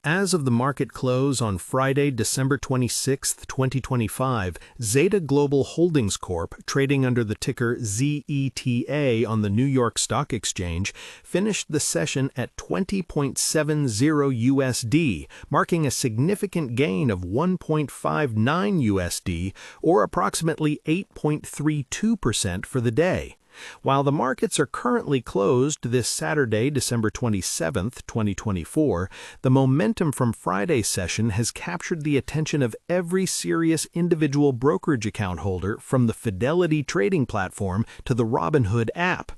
As of the market close on Friday, December 26, 2025, Zeta Global Holdings Corp, trading under the ticker ZETA on the New York Stock Exchange, finished the session at $20.70 USD, marking a significant gain of 1.59 USD, or approximately 8.32% for the day. While the markets are currently closed this Saturday, December 27, 2024, the momentum from Friday's session has captured the attention of every serious individual brokerage account holder, from the Fidelity trading platform to the Robinhood app.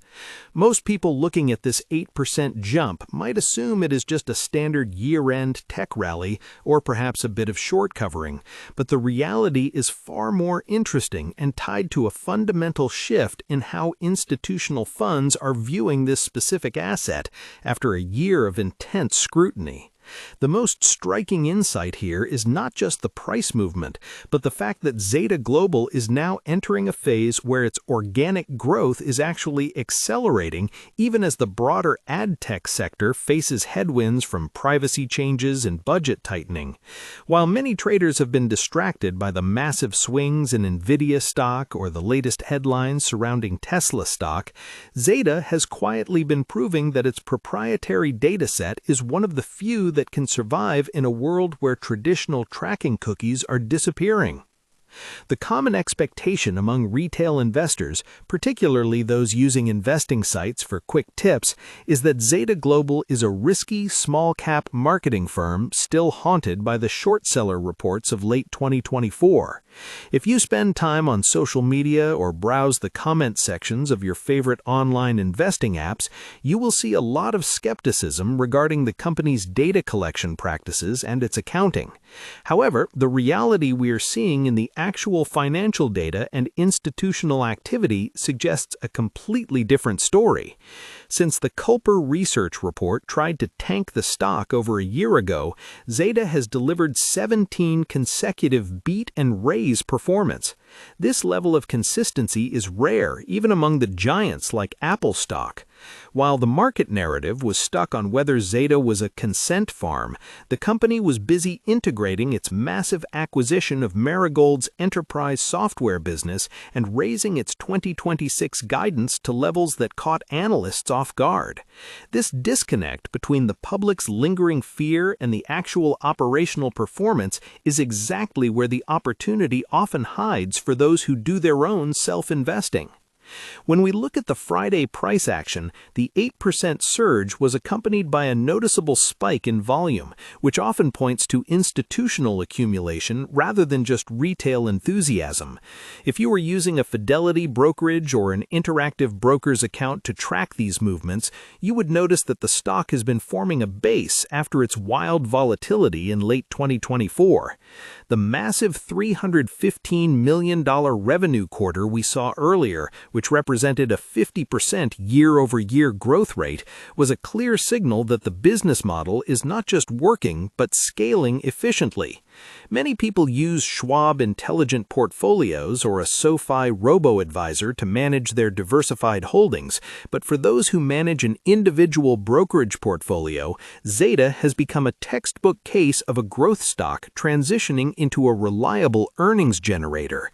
Most people looking at this 8% jump might assume it is just a standard year-end tech rally or perhaps a bit of short covering, but the reality is far more interesting and tied to a fundamental shift in how institutional funds are viewing this specific asset after a year of intense scrutiny. The most striking insight here is not just the price movement, but the fact that Zeta Global is now entering a phase where its organic growth is actually accelerating, even as the broader ad tech sector faces headwinds from privacy changes and budget tightening. While many traders have been distracted by the massive swings in Nvidia stock or the latest headlines surrounding Tesla stock, Zeta has quietly been proving that its proprietary dataset is one of the few that can survive in a world where traditional tracking cookies are disappearing. The common expectation among retail investors, particularly those using investing sites for quick tips, is that Zeta Global is a risky, small-cap marketing firm still haunted by the short seller reports of late 2024. If you spend time on social media or browse the comment sections of your favorite online investing apps, you will see a lot of skepticism regarding the company's data collection practices and its accounting. However, the reality we are seeing in the actual financial data and institutional activity suggests a completely different story. Since the Culper Research report tried to tank the stock over a year ago, Zeta has delivered 17 consecutive beat and raise performance. This level of consistency is rare even among the giants like Apple stock. While the market narrative was stuck on whether Zeta was a consent farm, the company was busy integrating its massive acquisition of Marigold's enterprise software business and raising its 2026 guidance to levels that caught analysts off guard. This disconnect between the public's lingering fear and the actual operational performance is exactly where the opportunity often hides for those who do their own self-investing. When we look at the Friday price action, the 8% surge was accompanied by a noticeable spike in volume, which often points to institutional accumulation rather than just retail enthusiasm. If you were using a Fidelity brokerage or an Interactive Brokers account to track these movements, you would notice that the stock has been forming a base after its wild volatility in late 2024. The massive $315 million revenue quarter we saw earlier, which represented a 50% year-over-year growth rate, was a clear signal that the business model is not just working but scaling efficiently. Many people use Schwab Intelligent Portfolios or a SoFi robo-advisor to manage their diversified holdings, but for those who manage an individual brokerage portfolio, Zeta has become a textbook case of a growth stock transitioning into a reliable earnings generator.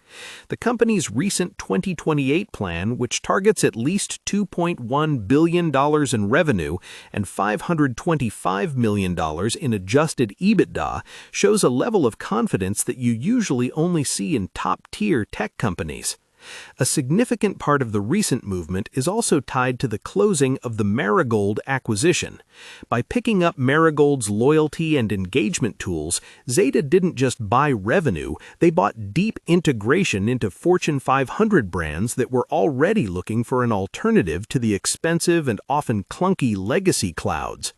The company's recent 2028 plan, which targets at least $2.1 billion in revenue and $525 million in adjusted EBITDA, shows a level of confidence that you usually only see in top-tier tech companies. A significant part of the recent movement is also tied to the closing of the Marigold acquisition. By picking up Marigold's loyalty and engagement tools, Zeta didn't just buy revenue, they bought deep integration into Fortune 500 brands that were already looking for an alternative to the expensive and often clunky legacy clouds.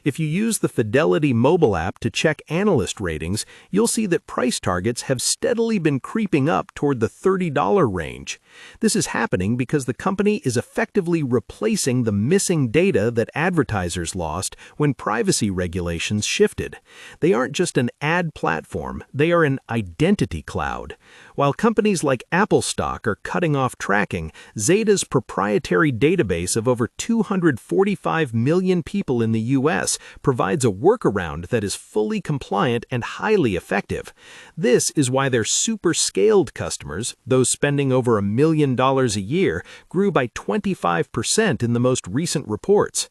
If you use the Fidelity mobile app to check analyst ratings, you'll see that price targets have steadily been creeping up toward the $30 range range. This is happening because the company is effectively replacing the missing data that advertisers lost when privacy regulations shifted. They aren't just an ad platform, they are an identity cloud. While companies like Apple stock are cutting off tracking, Zeta's proprietary database of over 245 million people in the U.S. provides a workaround that is fully compliant and highly effective. This is why their super-scaled customers, those spending over $1 million a year, grew by 25% in the most recent reports.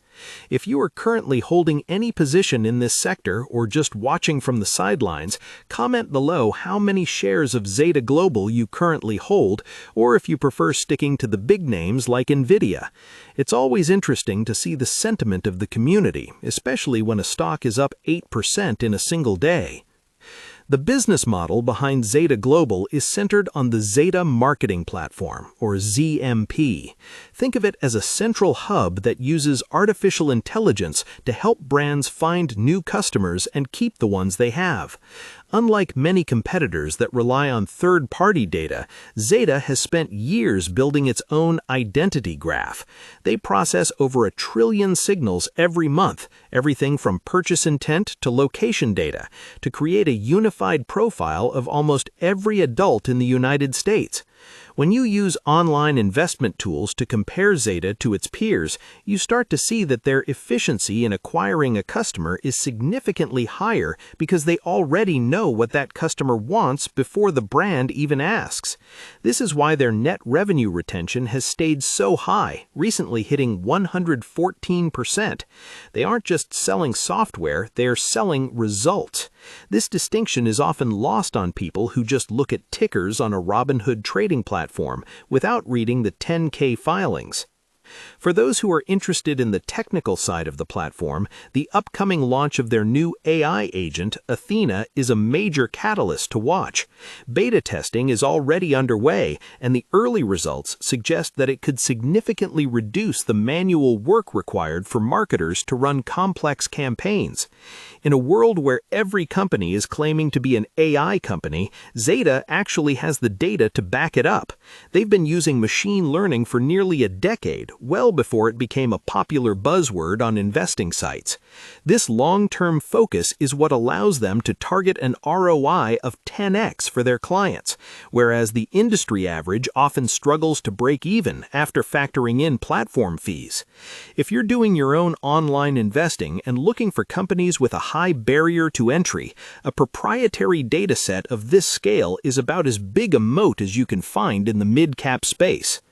If you are currently holding any position in this sector or just watching from the sidelines, comment below how many shares of Zeta Global you currently hold, or if you prefer sticking to the big names like NVIDIA. It's always interesting to see the sentiment of the community, especially when a stock is up 8% in a single day. The business model behind Zeta Global is centered on the Zeta Marketing Platform, or ZMP. Think of it as a central hub that uses artificial intelligence to help brands find new customers and keep the ones they have. Unlike many competitors that rely on third-party data, Zeta has spent years building its own identity graph. They process over 1 trillion signals every month, everything from purchase intent to location data, to create a unified profile of almost every adult in the United States. When you use online investment tools to compare Zeta to its peers, you start to see that their efficiency in acquiring a customer is significantly higher because they already know what that customer wants before the brand even asks. This is why their net revenue retention has stayed so high, recently hitting 114%. They aren't just selling software, they are selling results. This distinction is often lost on people who just look at tickers on a Robinhood trading platform without reading the 10K filings. For those who are interested in the technical side of the platform, the upcoming launch of their new AI agent, Athena, is a major catalyst to watch. Beta testing is already underway, and the early results suggest that it could significantly reduce the manual work required for marketers to run complex campaigns. In a world where every company is claiming to be an AI company, Zeta actually has the data to back it up. They've been using machine learning for nearly a decade, well before it became a popular buzzword on investing sites. This long-term focus is what allows them to target an ROI of 10x for their clients, whereas the industry average often struggles to break even after factoring in platform fees. If you're doing your own online investing and looking for companies with a high barrier to entry, a proprietary data set of this scale is about as big a moat as you can find in the mid-cap space.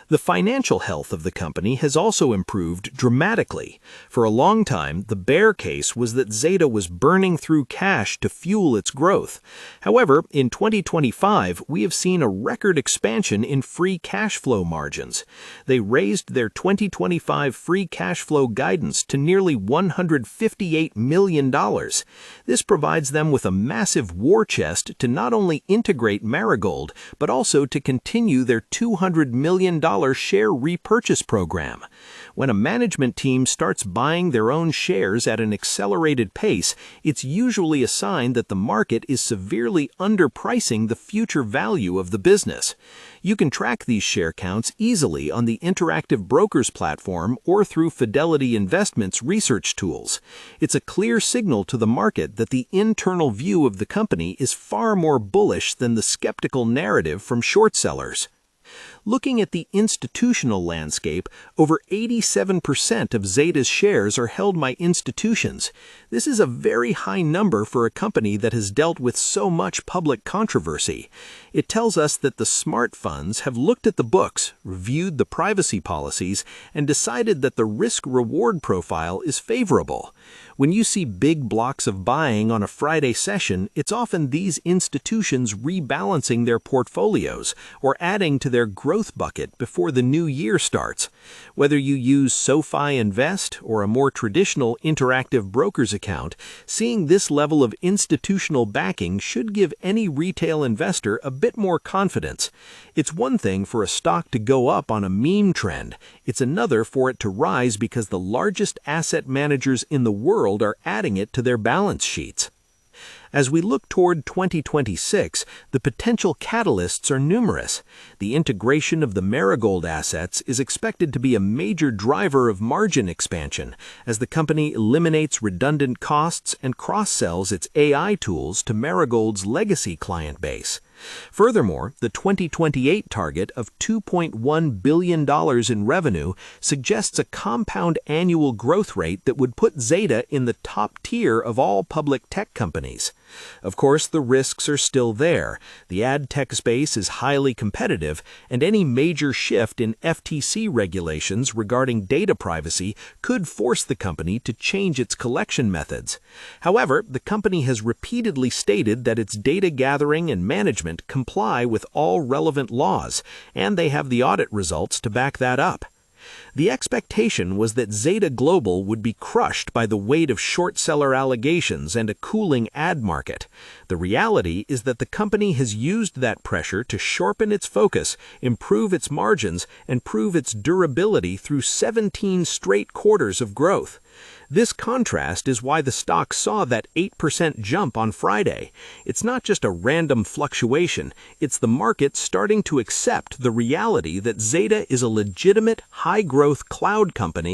The financial health of the company has also improved dramatically. For a long time, the bear case was that Zeta was burning through cash to fuel its growth. However, in 2025, we have seen a record expansion in free cash flow margins. They raised their 2025 free cash flow guidance to nearly $158 million. This provides them with a massive war chest to not only integrate Marigold, but also to continue their $200 million share repurchase program. When a management team starts buying their own shares at an accelerated pace, it's usually a sign that the market is severely underpricing the future value of the business. You can track these share counts easily on the Interactive Brokers platform or through Fidelity Investments research tools. It's a clear signal to the market that the internal view of the company is far more bullish than the skeptical narrative from short sellers. Looking at the institutional landscape, over 87% of Zeta's shares are held by institutions. This is a very high number for a company that has dealt with so much public controversy. It tells us that the smart funds have looked at the books, reviewed the privacy policies, and decided that the risk-reward profile is favorable. When you see big blocks of buying on a Friday session, it's often these institutions rebalancing their portfolios or adding to their growth bucket before the new year starts. Whether you use SoFi Invest or a more traditional Interactive Brokers account, seeing this level of institutional backing should give any retail investor a bit more confidence. It's one thing for a stock to go up on a meme trend. It's another for it to rise because the largest asset managers in the world are adding it to their balance sheets. As we look toward 2026, the potential catalysts are numerous. The integration of the Marigold assets is expected to be a major driver of margin expansion, as the company eliminates redundant costs and cross-sells its AI tools to Marigold's legacy client base. Furthermore, the 2028 target of $2.1 billion in revenue suggests a compound annual growth rate that would put Zeta in the top tier of all public tech companies. Of course, the risks are still there. The ad tech space is highly competitive, and any major shift in FTC regulations regarding data privacy could force the company to change its collection methods. However, the company has repeatedly stated that its data gathering and management comply with all relevant laws, and they have the audit results to back that up. The expectation was that Zeta Global would be crushed by the weight of short seller allegations and a cooling ad market. The reality is that the company has used that pressure to sharpen its focus, improve its margins, and prove its durability through 17 straight quarters of growth. This contrast is why the stock saw that 8% jump on Friday. It's not just a random fluctuation, it's the market starting to accept the reality that Zeta is a legitimate, high-growth cloud company